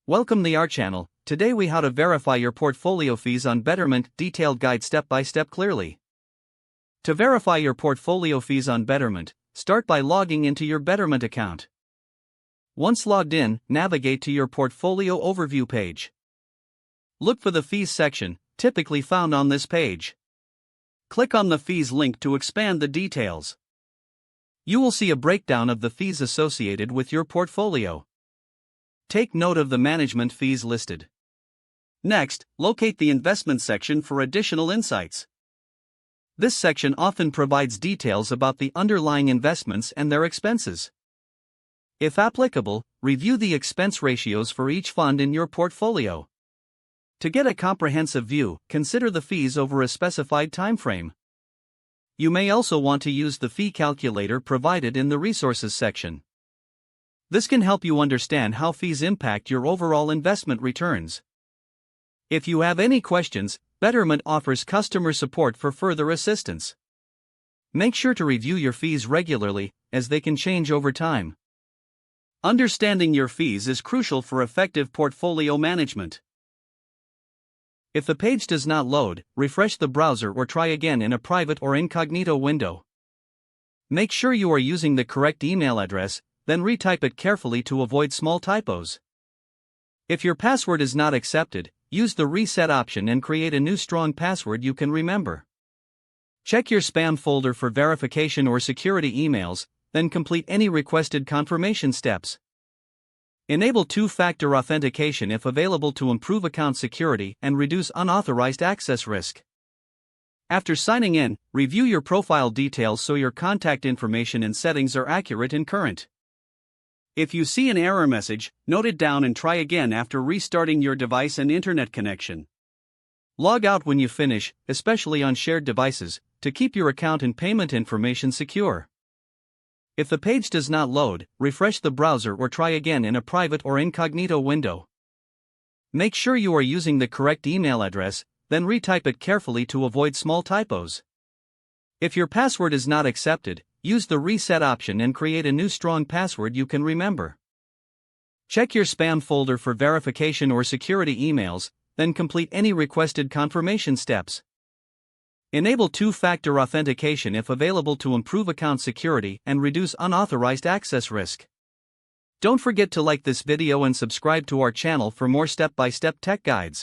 Welcome to our channel. Today we how to verify your portfolio fees on Betterment, detailed guide step by step clearly. To verify your portfolio fees on Betterment, start by logging into your Betterment account. Once logged in, navigate to your portfolio overview page. Look for the fees section, typically found on this page. Click on the fees link to expand the details. You will see a breakdown of the fees associated with your portfolio. Take note of the management fees listed. Next, locate the investment section for additional insights. This section often provides details about the underlying investments and their expenses. If applicable, review the expense ratios for each fund in your portfolio. To get a comprehensive view, consider the fees over a specified time frame. You may also want to use the fee calculator provided in the resources section. This can help you understand how fees impact your overall investment returns. If you have any questions, Betterment offers customer support for further assistance. Make sure to review your fees regularly, as they can change over time. Understanding your fees is crucial for effective portfolio management. If the page does not load, refresh the browser or try again in a private or incognito window. Make sure you are using the correct email address, then retype it carefully to avoid small typos. If your password is not accepted, use the reset option and create a new strong password you can remember. Check your spam folder for verification or security emails, then complete any requested confirmation steps. Enable two-factor authentication if available to improve account security and reduce unauthorized access risk. After signing in, review your profile details so your contact information and settings are accurate and current. If you see an error message, note it down and try again after restarting your device and internet connection. Log out when you finish, especially on shared devices, to keep your account and payment information secure. If the page does not load, refresh the browser or try again in a private or incognito window. Make sure you are using the correct email address, then retype it carefully to avoid small typos. If your password is not accepted, use the reset option and create a new strong password you can remember. Check your spam folder for verification or security emails, then complete any requested confirmation steps. Enable two-factor authentication if available to improve account security and reduce unauthorized access risk. Don't forget to like this video and subscribe to our channel for more step-by-step tech guides.